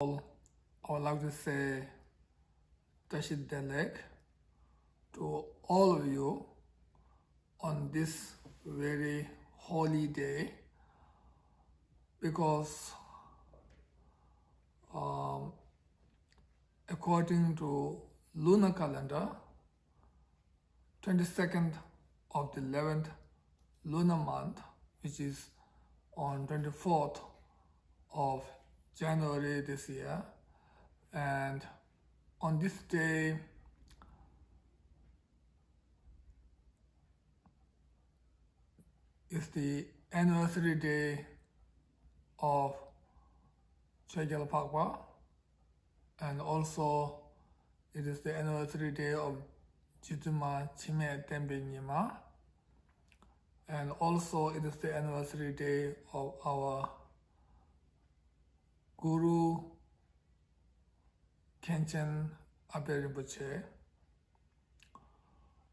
I would like to say Tashit Delek to all of you on this very holy day, because according to lunar calendar, 22nd of the 11th lunar month, which is on 24th of January this year, and on this day is the anniversary day of chogyal phagpa, and also it is the anniversary day of Jituma Chime Tembe Nyima, and also it is the anniversary day of our Guru Khenchen Abbe Rinpoche.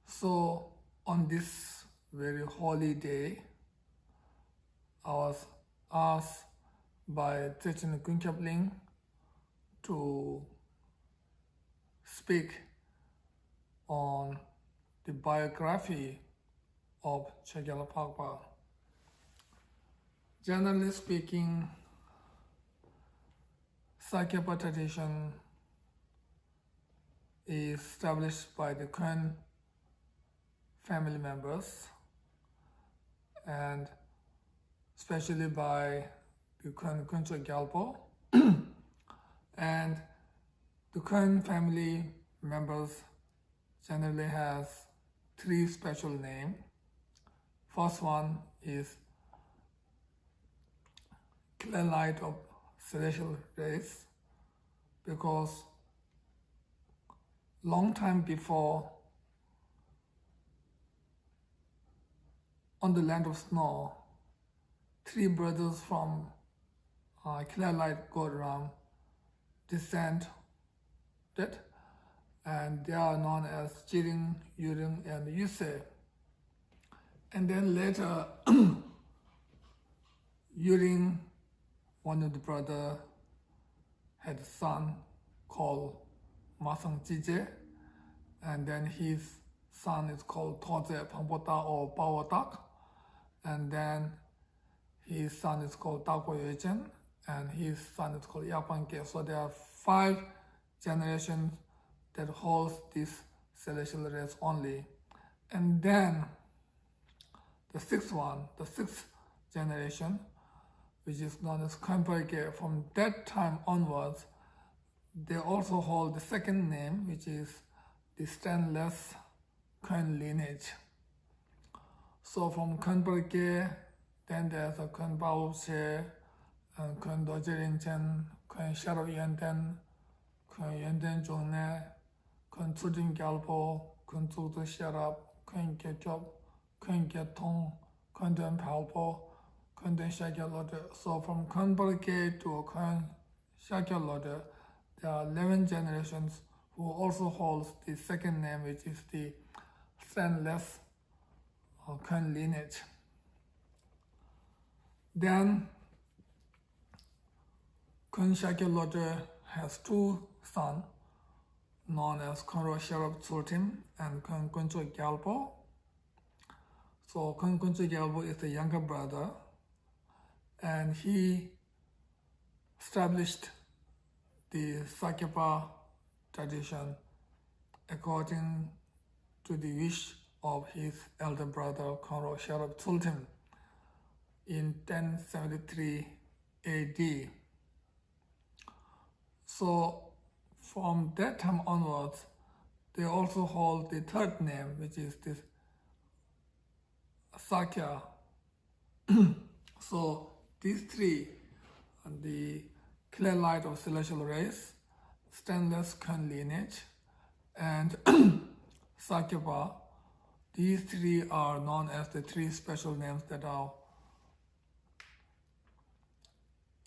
So on this very holy day, I was asked by Trechin Kunkapling to speak on the biography of chogyal phagpa. Generally speaking, phagpa tradition is established by the Khen family members, and especially by the Khen Kuncho Gyalpo. And the Khen family members generally has three special names. First one is clear light of celestial race, because long time before, on the land of snow, three brothers from clear light god Ram descended, and they are known as Jiring, Yuring, and Yuse. And then later, Yuring, one of the brothers, had a son called Masang Jije, and then his son is called Toze Pangpota or Bawatak, and then his son is called Tako Yechen, and his son is called Yapanke. So there are 5 generations that holds this celestial race only. And then the sixth generation, which is known as Khenparke, from that time onwards, they also hold the second name, which is the stainless Khen lineage. So from Khenparke, then there's a Khen Baoche, and Khen Dojerinchen, Khen Sharab Yenten, Khen Yenten Jongne, Khen Tsudin Gyalpo, Khen Tsukdu Sharab, Khen Gekyob, Khen Getong, Khen Den Palpo, Khen Den Shakyalode. So from Khenparke to Khen Shakyalode, there are 11 generations who also holds the second name, which is the stainless Khen lineage. Then Khen Shakyalode has 2 sons, known as Khenro Sharab Tsultim and Khen Kuncho Gyalpo. So Khen Kuncho Gyalpo is the younger brother, and he established the phagpa tradition according to the wish of his elder brother Khenro Sharab Tsultim in 1073 AD. So from that time onwards, they also hold the third name, which is this Sakya. So these 3, the clear light of celestial race, stainless Khen lineage, and Sakyapa, these 3 are known as the 3 special names that are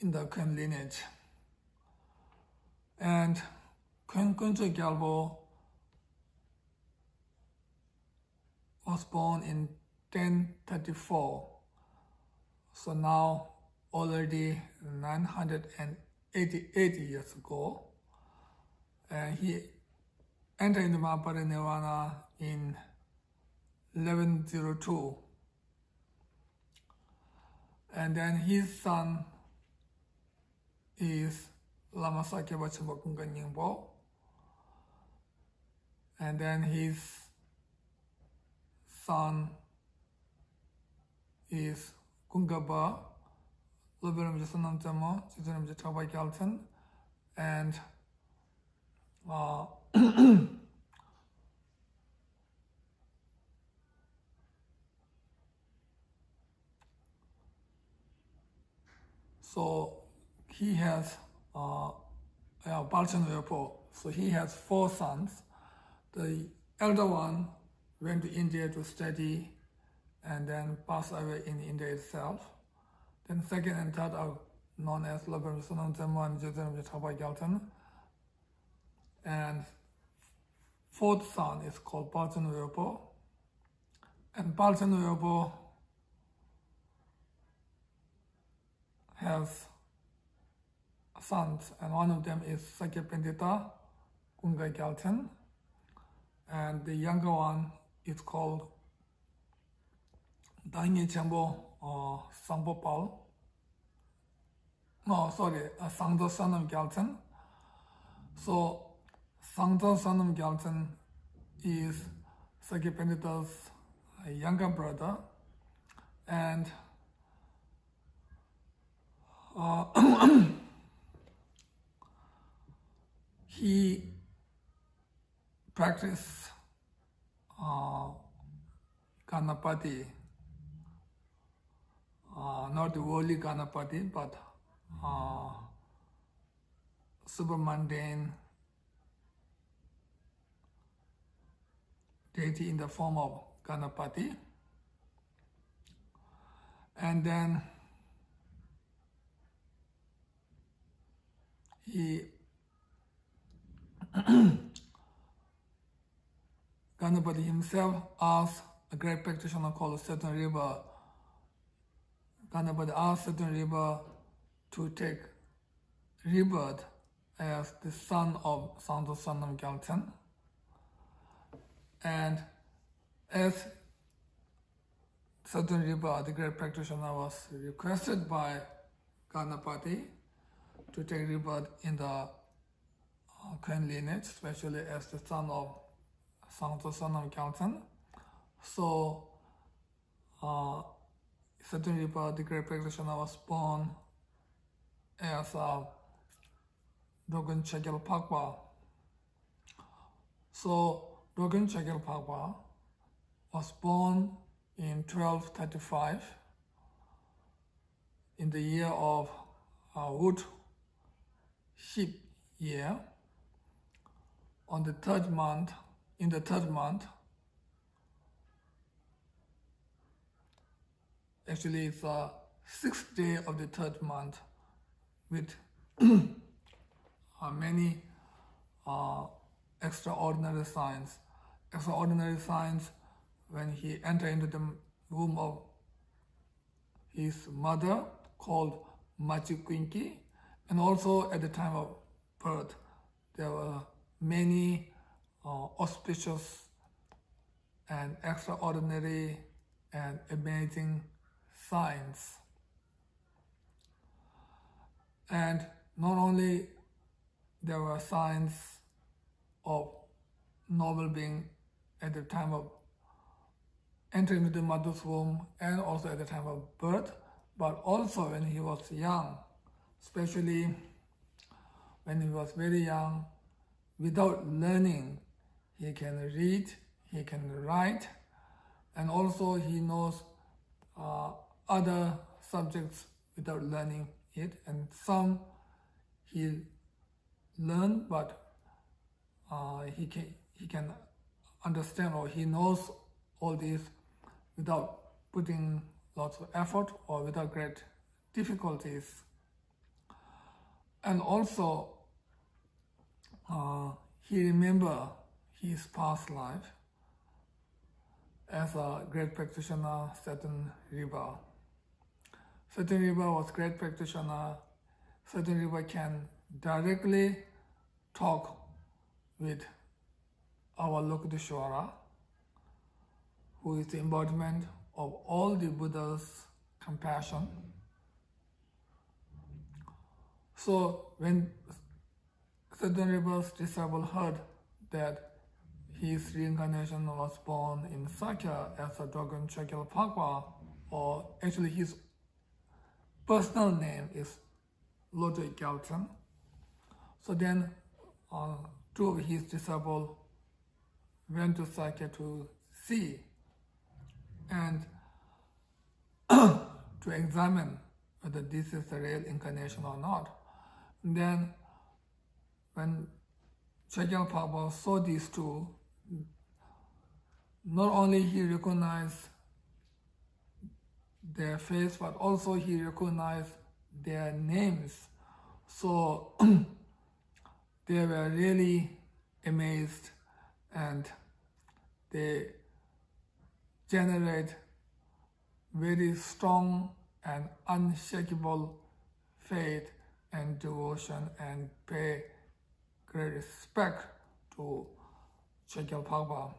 in the Khen lineage. And Khen Kuncho Gyalpo was born in 1034. So now already 908 88 years ago. And he entered into Mahaparinirvana in 1102. And then his son is Lama Sakyaba Chimpa Kunga Nyingpo. And then his son is Kungaba, Lubiram Jasanam Jamo, Chitanam Jatabai Galton, and so he has Palchan Vepo. So he has 4 sons. The elder one went to India to study and then passed away in India itself. Then second and third are known as Lubiram Jasanam Jamo and Chitanam Jatabai Galton. And 4th son is called Palchan Vepo. And Palchan Vepo has sons, and one of them is Sakya Pendita Kungai Gyalten, and the younger one is called Dainye Chambo Sangpo Pal. No, sorry, Sangdo Sanam Gyalten. So Sangdo Sanam Gyalten is Sakya Pendita's younger brother, and he practiced Ganapati, not the worldly Ganapati, but super mundane deity in the form of Ganapati. And then he Ganapati himself asked a great practitioner called Saturn River. Ganapati asked Saturn River to take rebirth as the son of Sangdo Sanam Gyalten. And as Saturn River, the great practitioner, was requested by Ganapati to take rebirth in the Queen lineage, especially as the son of Sangdo Sanam Gyalten. So Saturn River, the great practitioner, was born as Dogen chogyal phagpa. So Dogen chogyal phagpa was born in 1235 in the year of wood sheep year. On the 3rd month, in the 3rd month, actually it's the 6th day of the 3rd month, with many extraordinary signs. Extraordinary signs when he entered into the womb of his mother, called Machikwinki, and also at the time of birth, there were many auspicious and extraordinary and amazing signs. And not only there were signs of noble being at the time of entering into the mother's womb and also at the time of birth, but also when he was young, especially when he was very young, without learning, he can read, he can write, and also he knows other subjects without learning it, and some he learned, but he can understand, or he knows all these without putting lots of effort or without great difficulties. And also he remembered his past life as a great practitioner, Saturn Riva. Saturn Riva was great practitioner certain river can directly talk with our Lokiteshvara, who is the embodiment of all the Buddha's compassion. So when certain river's disciple heard that his reincarnation was born in Sakya as a dragon chogyal phagpa, or actually his personal name is Lotte Gyaltsen. So then two of his disciples went to Sakya to see and to examine whether this is the real incarnation or not. And then when chogyal phagpa saw these two, not only he recognized their face, but also he recognized their names. So they were really amazed, and they generate very strong and unshakable faith and devotion and pay great respect to chogyal phagpa.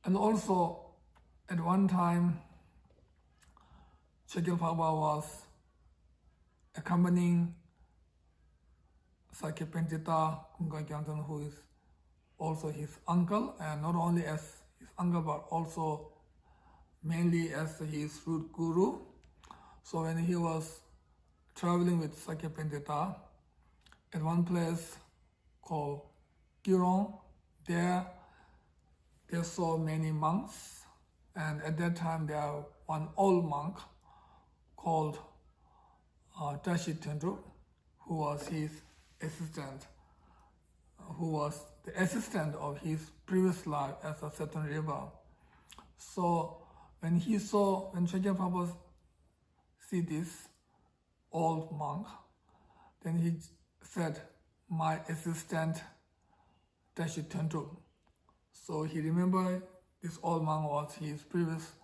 And also, at one time, chogyal phagpa was accompanying Sakya Pentita Kunga Gyaltsen, who is also his uncle, and not only as his uncle, but also mainly as his root guru. So when he was traveling with Sakya Pentita at one place called Kirong, there they saw many monks, and at that time there was one old monk called Tashi Tendru, who was his assistant, who was the assistant of his previous life as a certain river. So when chogyal phagpa see this old monk, then he said, "My assistant Tashi Tendru." So he remembered this old monk was his previous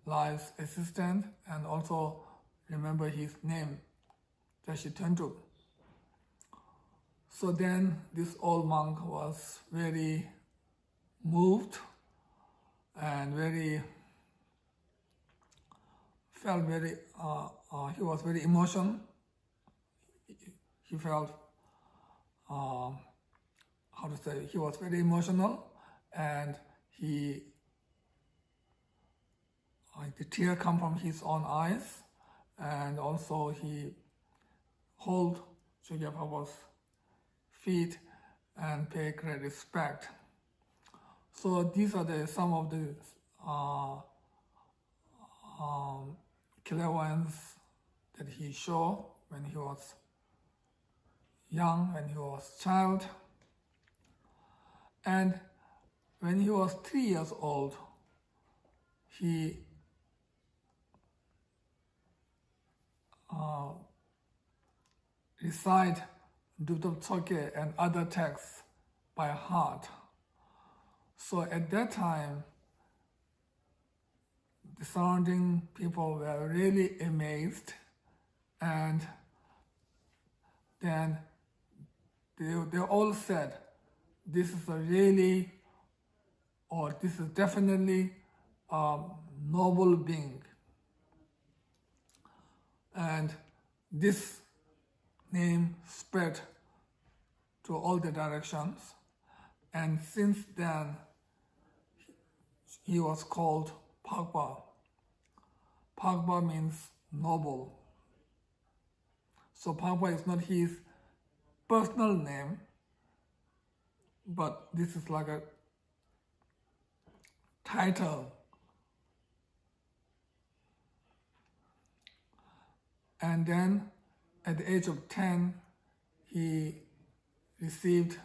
life's assistant, and also remember his name, Tashi Tendru. So then this old monk was very moved and he was very emotional. He felt, he was very emotional, and the tear come from his own eyes, and also he hold chogyal phagpa's feet and pay great respect. So these are some of the clairvoyance that he showed when he was young, when he was child. And when he was 3 years old, he recite Dupdop Tsoke and other texts by heart. So at that time, the surrounding people were really amazed, and then they all said, "This is this is definitely a noble being." And this name spread to all the directions, and since then he was called phagpa. Phagpa means noble. So phagpa is not his personal name, but this is like a title. And then at the age of 10, he received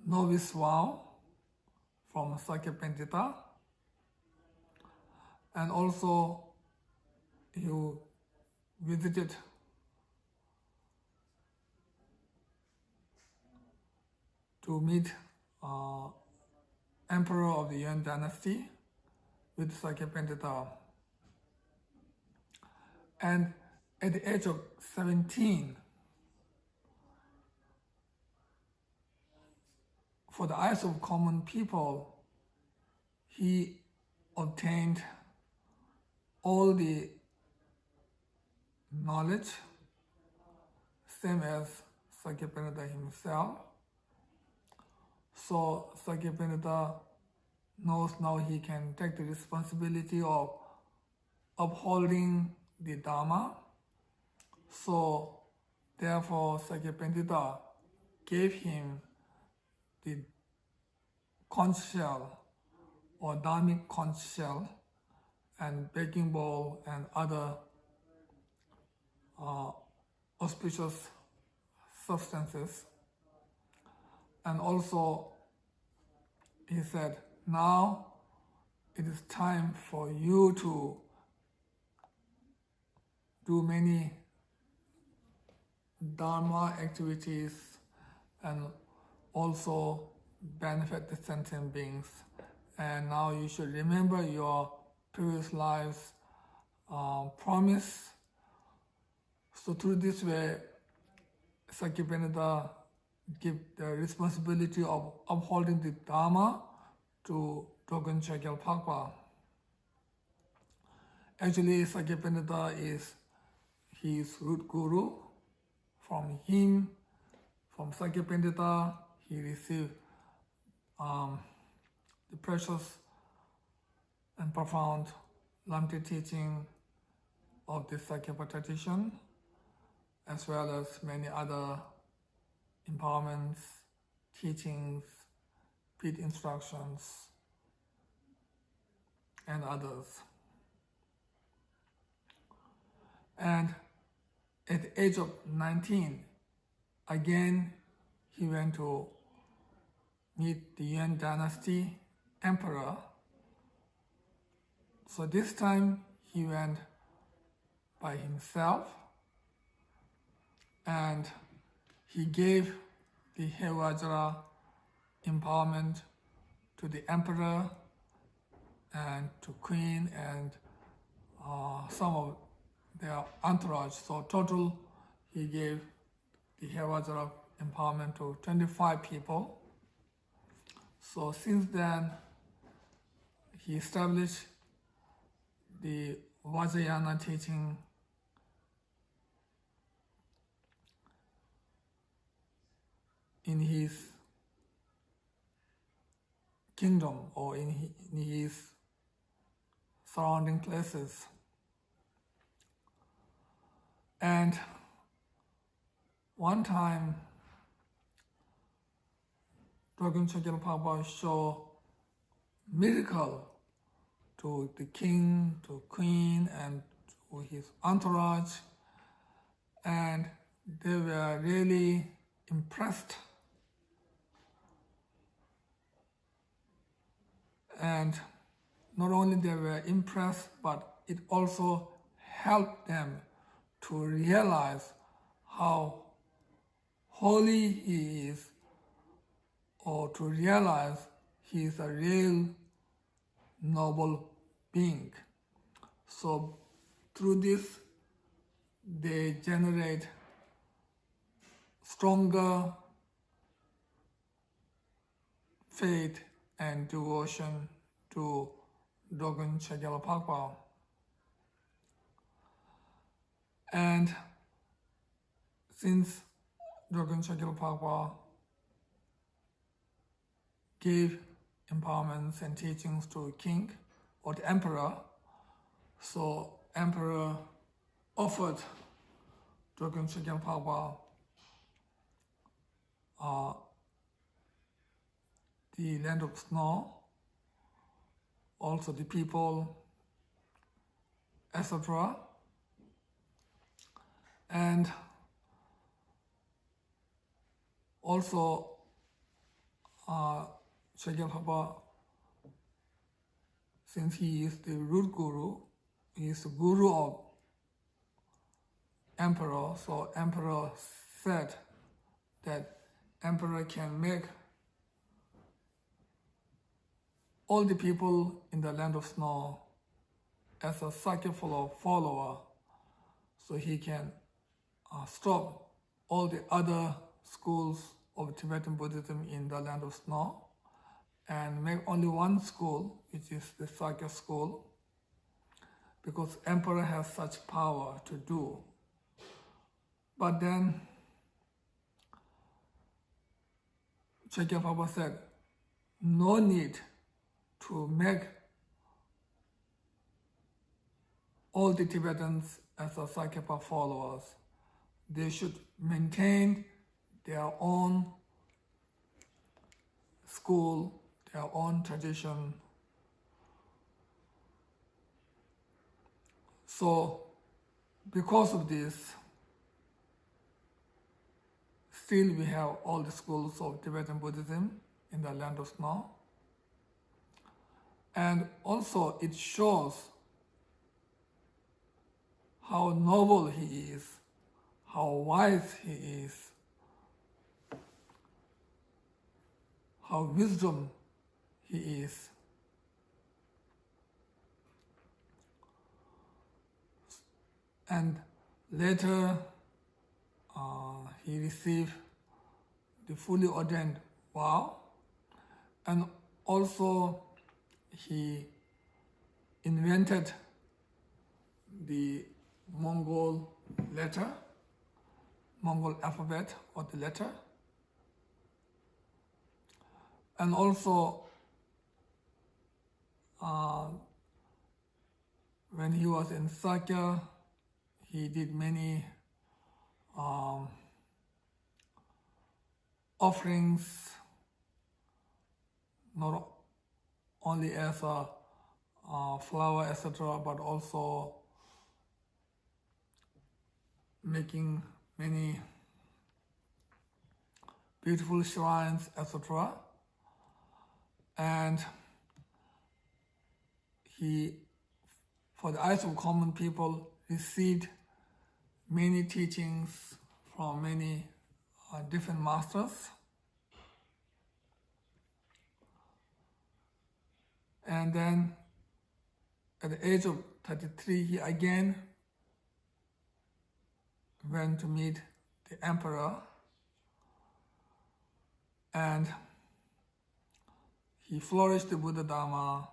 novice vow from Sakya Pentita, and also he visited to meet Emperor of the Yuan dynasty with Sakya Pentita. And at the age of 17, for the eyes of common people, he obtained all the knowledge, same as Sakyapanita himself. So Sakyapanita knows now he can take the responsibility of upholding the Dharma. So therefore Sakyapanita gave him the conch shell or dharmic conch shell and baking bowl and other auspicious substances. And also he said, now it is time for you to do many Dharma activities and also benefit the sentient beings. And now you should remember your previous lives' promise. So through this way, Sakyapanita give the responsibility of upholding the Dharma to Dogen Chogyal Phagpa. Actually, Sakyapanita is his root guru. From him, from Sakyapanita, he received the precious and profound Lamte teaching of the Sakyapa tradition, as well as many other empowerments, teachings, pit instructions, and others. And at the age of 19, again, he went to meet the Yuan dynasty emperor. So this time he went by himself and he gave the Hevajra empowerment to the emperor and to queen and some of their entourage. So total he gave the Hevajra empowerment to 25 people. So since then he established the Vajrayana teaching in his kingdom or in his surrounding places. And one time, Dogen Chogyal Phagpa showed miracle to the king, to queen, and to his entourage, and they were really impressed. And not only they were impressed, but it also helped them to realize how holy he is, or to realize he is a real noble being. So through this, they generate stronger faith and devotion to Dogen Chogyal Phagpa. And since Dogen Chogyal Phagpa gave empowerments and teachings to king or the emperor, so emperor offered Dogen Chogyal Phagpa the land of snow, also the people, etc. And also Chogyal Phagpa, since he is the root guru, he is the guru of emperor, so emperor said that emperor can make all the people in the land of snow as a Sakya follower. so he can stop all the other schools of Tibetan Buddhism in the land of snow and make only one school, which is the Sakya school, because emperor has such power to do. But then chogyal Phagpa said, no need to make all the Tibetans as a Sakya followers. They should maintain their own school, their own tradition. So because of this, still we have all the schools of Tibetan Buddhism in the land of snow. And also it shows how noble he is, how wise he is, how wisdom he is. And later he received the fully ordained vow, and also he invented the Mongol letter, Mongol alphabet or the letter. And also when he was in Sakya, he did many offerings, not only as a flower, etc., but also making many beautiful shrines, etc. And he, for the eyes of common people, received many teachings from many different masters. And then at the age of 33, he again went to meet the emperor, and he flourished the Buddha Dharma,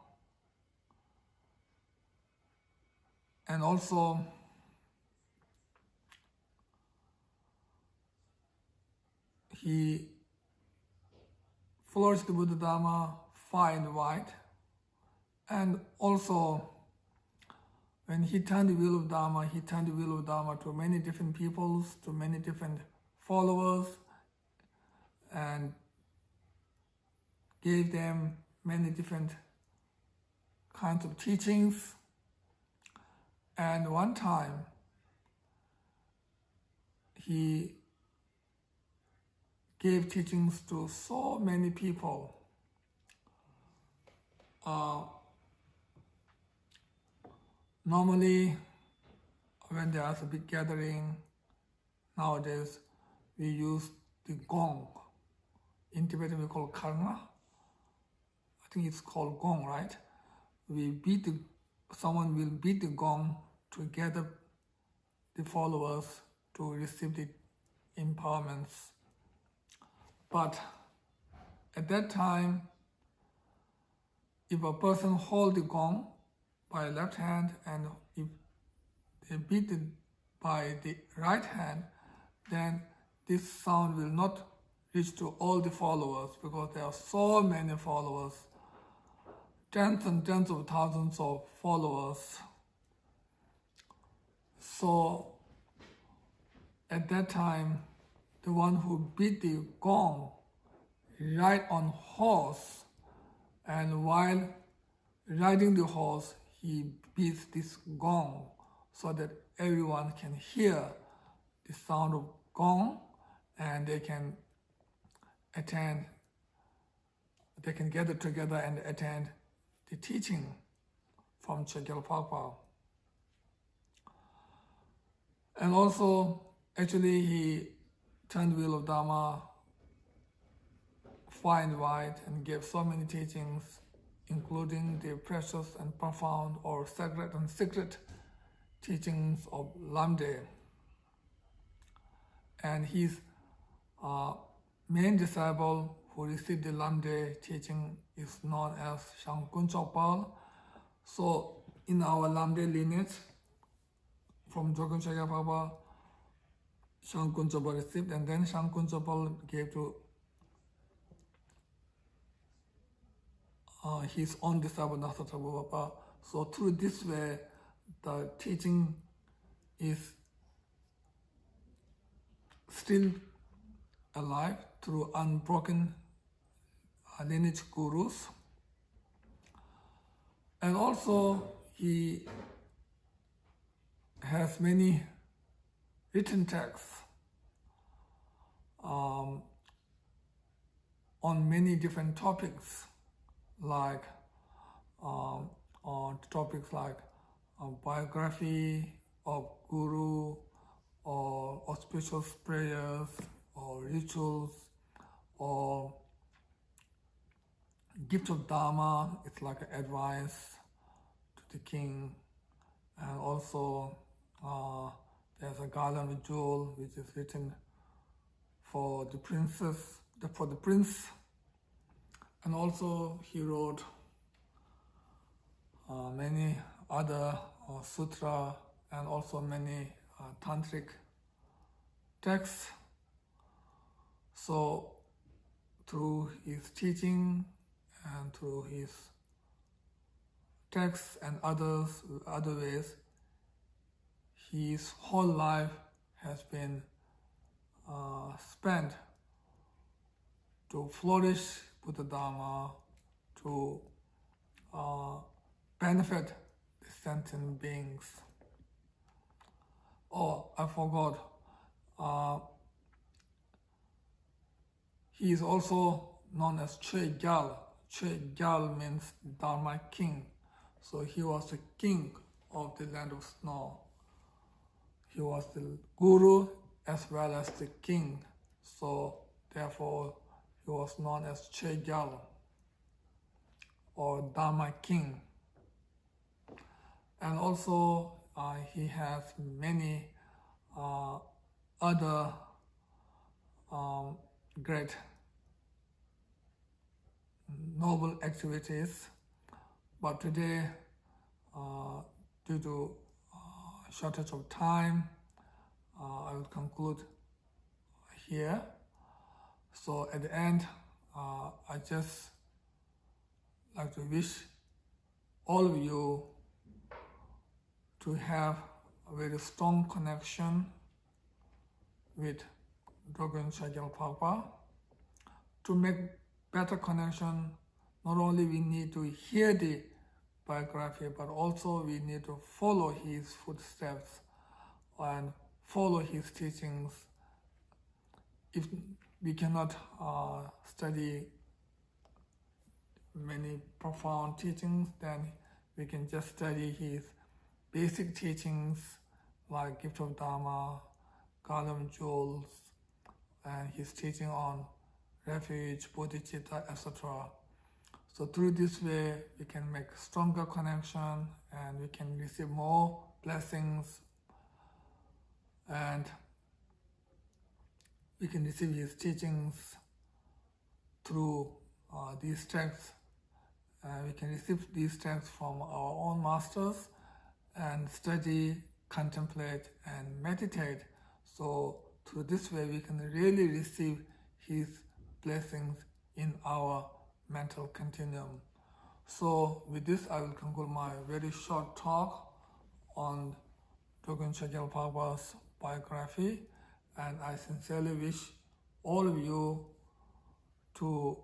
and also he flourished the Buddha Dharma far and wide, and also when he turned the wheel of Dharma, he turned the wheel of Dharma to many different peoples, to many different followers, and gave them many different kinds of teachings. And one time, he gave teachings to so many people. Normally, when there's a big gathering, nowadays, we use the gong. In Tibetan, we call karma. I think it's called gong, right? Someone will beat the gong to gather the followers to receive the empowerments. But at that time, if a person holds the gong by left hand and if they beat it by the right hand, then this sound will not reach to all the followers, because there are so many followers, tens and tens of thousands of followers. So at that time, the one who beat the gong ride on horse, and while riding the horse, he beats this gong so that everyone can hear the sound of gong, and they can gather together and attend the teaching from chogyal Phagpa. And also, actually, he turned wheel of Dharma far and wide and gave so many teachings, including the precious and profound or sacred and secret teachings of Lamde. And his main disciple who received the Lamde teaching is known as Shangkun Chokpal. So in our Lamde lineage, from Drogön Chogyal Phagpa, Shangkun Chokpal received, and then Shangkun Chokpal gave to his own disciple Nasata Phagpa. So through this way, the teaching is still alive through unbroken lineage gurus. And also he has many written texts on many different topics, like on topics like biography of guru, or auspicious prayers, or rituals, or gift of Dharma. It's like advice to the king. And also there's a garland with jewel which is written for the princess, for the prince. And also he wrote many other sutra and also many tantric texts. So through his teaching and through his texts and other ways, his whole life has been spent to flourish Buddha Dharma, to benefit the sentient beings. Oh, I forgot. He is also known as chogyal. Chogyal means Dharma king. So he was the king of the land of snow. He was the guru as well as the king. So therefore he was known as chogyal, or Dharma king. And also he has many other great noble activities, but today due to shortage of time, I will conclude here. So at the end, I just like to wish all of you to have a very strong connection with Drogön Chogyal Phagpa. To make better connection, not only we need to hear the biography, but also we need to follow his footsteps and follow his teachings. If we cannot study many profound teachings, then we can just study his basic teachings like Gift of Dharma, Garland Jewels, and his teaching on refuge, bodhicitta, etc. So through this way, we can make stronger connection and we can receive more blessings, and we can receive his teachings through these texts. We can receive these texts from our own masters and study, contemplate, and meditate. So through this way, we can really receive his blessings in our mental continuum. So with this, I will conclude my very short talk on Drogön Chogyal Phagpa's biography, and I sincerely wish all of you to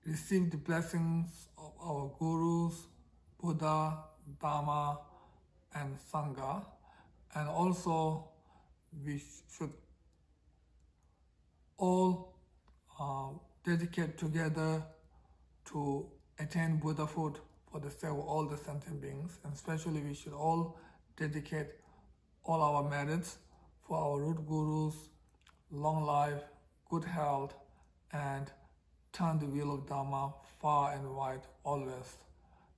receive the blessings of our gurus, Buddha, Dharma, and Sangha. And also we should all dedicate together to attain Buddhahood for the sake of all the sentient beings, and especially we should all dedicate all our merits for our root gurus, long life, good health, and turn the wheel of Dharma far and wide always.